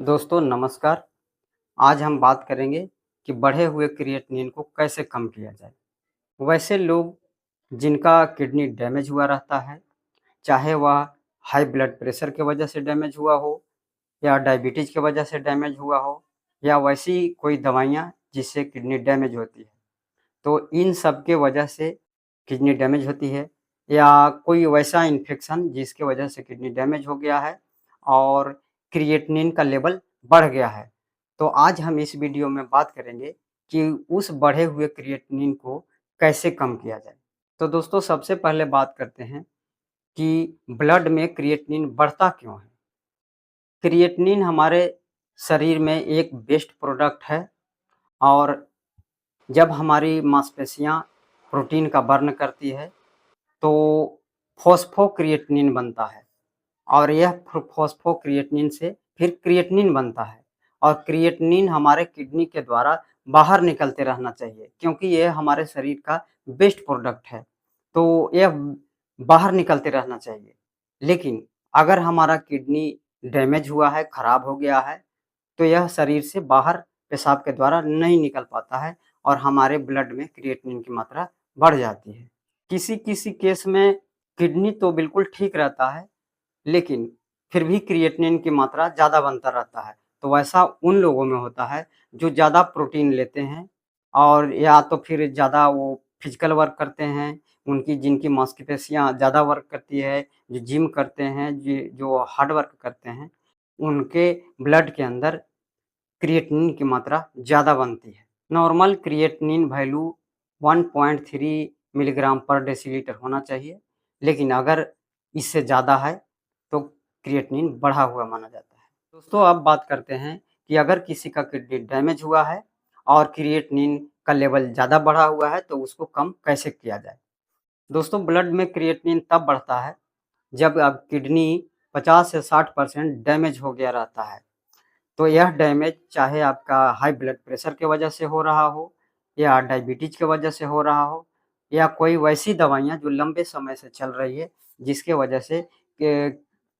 दोस्तों नमस्कार। आज हम बात करेंगे कि बढ़े हुए क्रिएटिनिन को कैसे कम किया जाए। वैसे लोग जिनका किडनी डैमेज हुआ रहता है, चाहे वह हाई ब्लड प्रेशर की वजह से डैमेज हुआ हो या डायबिटीज़ की वजह से डैमेज हुआ हो या वैसी कोई दवाइयाँ जिससे किडनी डैमेज होती है। तो इन सब के वजह से किडनी डैमेज होती है या कोई वैसा इन्फेक्शन जिसकी वजह से किडनी डैमेज हो गया है और क्रिएटिनिन का लेवल बढ़ गया है। तो आज हम इस वीडियो में बात करेंगे कि उस बढ़े हुए क्रिएटिनिन को कैसे कम किया जाए। तो दोस्तों सबसे पहले बात करते हैं कि ब्लड में क्रिएटिनिन बढ़ता क्यों है? क्रिएटिनिन हमारे शरीर में एक बेस्ट प्रोडक्ट है और जब हमारी मांसपेशियाँ प्रोटीन का बर्न करती है, तो फॉस्फोक्रिएटिनिन बनता है और यह फॉस्फोक्रिएटिनिन से फिर क्रिएटिनिन बनता है और क्रिएटिनिन हमारे किडनी के द्वारा बाहर निकलते रहना चाहिए क्योंकि यह हमारे शरीर का बेस्ट प्रोडक्ट है, तो यह बाहर निकलते रहना चाहिए। लेकिन अगर हमारा किडनी डैमेज हुआ है, खराब हो गया है, तो यह शरीर से बाहर पेशाब के द्वारा नहीं निकल पाता है और हमारे ब्लड में क्रिएटिनिन की मात्रा बढ़ जाती है। किसी-किसी केस में किडनी तो बिल्कुल ठीक रहता है, लेकिन फिर भी क्रिएटिनिन की मात्रा ज़्यादा बनता रहता है। तो वैसा उन लोगों में होता है जो ज़्यादा प्रोटीन लेते हैं और या तो फिर ज़्यादा वो फिज़िकल वर्क करते हैं, उनकी जिनकी मांसपेशियाँ ज़्यादा वर्क करती है, जो जिम करते हैं, जो हार्ड वर्क करते हैं, उनके ब्लड के अंदर क्रिएटिनिन की मात्रा ज़्यादा बनती है। नॉर्मल क्रिएटिनिन वैल्यू 1.3 मिलीग्राम पर डेसीलिटर होना चाहिए, लेकिन अगर इससे ज़्यादा है, तो क्रिएटिनिन बढ़ा हुआ माना जाता है। दोस्तों अब बात करते हैं कि अगर किसी का किडनी डैमेज हुआ है और क्रिएटिनिन का लेवल ज़्यादा बढ़ा हुआ है, तो उसको कम कैसे किया जाए? दोस्तों ब्लड में क्रिएटिनिन तब बढ़ता है, जब अब किडनी 50 से 60% डैमेज हो गया रहता है। तो यह डैमेज चाहे आपका हाई ब्लड प्रेशर की वजह से हो रहा हो या डायबिटीज की वजह से हो रहा हो या कोई वैसी दवाइयाँ जो लंबे समय से चल रही है जिसके वजह से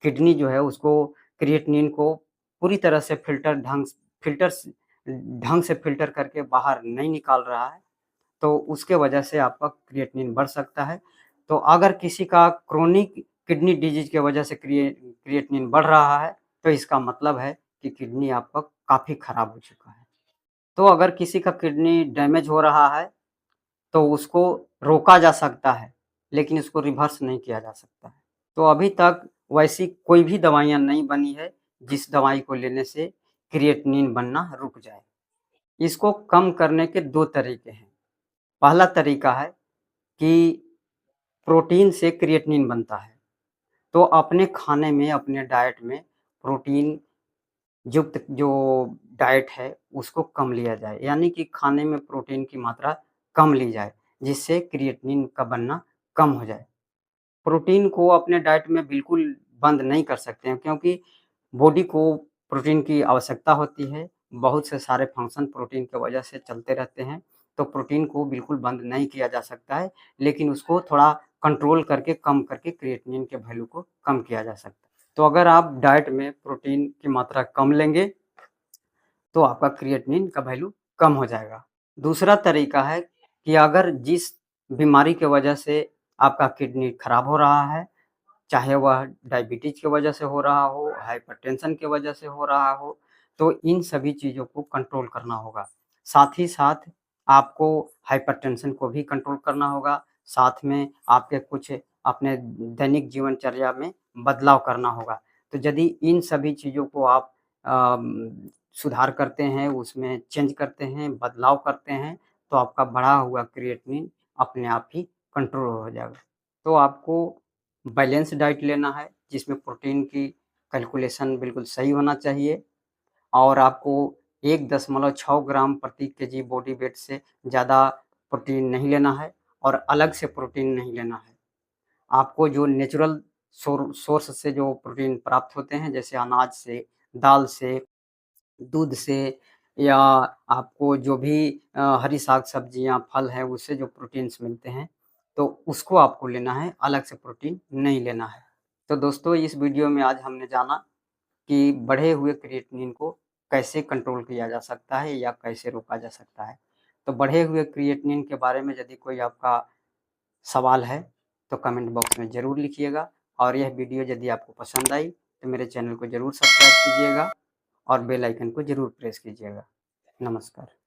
किडनी जो है उसको क्रिएटिनिन को पूरी तरह से ढंग से फिल्टर करके बाहर नहीं निकाल रहा है, तो उसके वजह से आपका क्रिएटिनिन बढ़ सकता है। तो अगर किसी का क्रोनिक किडनी डिजीज़ की वजह से क्रिएटिनिन बढ़ रहा है, तो इसका मतलब है कि किडनी आपका काफ़ी खराब हो चुका है। तो अगर किसी का किडनी डैमेज हो रहा है, तो उसको रोका जा सकता है, लेकिन उसको रिवर्स नहीं किया जा सकता है। तो अभी तक वैसी कोई भी दवाइयाँ नहीं बनी है, जिस दवाई को लेने से क्रिएटिनिन बनना रुक जाए। इसको कम करने के 2 तरीके हैं। पहला तरीका है कि प्रोटीन से क्रिएटिनिन बनता है। तो अपने खाने में, अपने डाइट में प्रोटीन युक्त जो डाइट है, उसको कम लिया जाए। यानी कि खाने में प्रोटीन की मात्रा कम ली जाए, जिससे क्रिएटिनिन का बनना कम हो जाए। प्रोटीन को अपने डाइट में बिल्कुल बंद नहीं कर सकते हैं क्योंकि बॉडी को प्रोटीन की आवश्यकता होती है। बहुत से सारे फंक्शन प्रोटीन की वजह से चलते रहते हैं, तो प्रोटीन को बिल्कुल बंद नहीं किया जा सकता है, लेकिन उसको थोड़ा कंट्रोल करके, कम करके क्रिएटिनिन के वैल्यू को कम किया जा सकता है। तो अगर आप डाइट में प्रोटीन की मात्रा कम लेंगे, तो आपका क्रिएटिनिन का वैल्यू कम हो जाएगा। दूसरा तरीका है कि अगर जिस बीमारी की वजह से आपका किडनी खराब हो रहा है, चाहे वह डायबिटीज़ की वजह से हो रहा हो, हाइपरटेंशन की वजह से हो रहा हो, तो इन सभी चीज़ों को कंट्रोल करना होगा। साथ ही साथ आपको हाइपरटेंशन को भी कंट्रोल करना होगा, साथ में आपके कुछ अपने दैनिक जीवनचर्या में बदलाव करना होगा। तो यदि इन सभी चीज़ों को आप सुधार करते हैं, उसमें चेंज करते हैं, बदलाव करते हैं, तो आपका बढ़ा हुआ क्रिएटिनिन अपने आप ही कंट्रोल हो जाएगा। तो आपको बैलेंस डाइट लेना है, जिसमें प्रोटीन की कैलकुलेशन बिल्कुल सही होना चाहिए और आपको 1.6 ग्राम प्रति केजी बॉडी वेट से ज़्यादा प्रोटीन नहीं लेना है और अलग से प्रोटीन नहीं लेना है। आपको जो नेचुरल सोर्स से जो प्रोटीन प्राप्त होते हैं, जैसे अनाज से, दाल से, दूध से या आपको जो भी हरी साग-सब्जियाँ, फल हैं, उससे जो प्रोटीन्स मिलते हैं, तो उसको आपको लेना है, अलग से प्रोटीन नहीं लेना है। तो दोस्तों इस वीडियो में आज हमने जाना कि बढ़े हुए क्रिएटिनिन को कैसे कंट्रोल किया जा सकता है या कैसे रोका जा सकता है। तो बढ़े हुए क्रिएटिनिन के बारे में यदि कोई आपका सवाल है तो कमेंट बॉक्स में ज़रूर लिखिएगा, और यह वीडियो यदि आपको पसंद आई तो मेरे चैनल को ज़रूर सब्सक्राइब कीजिएगा और बेल आइकन को ज़रूर प्रेस कीजिएगा। नमस्कार।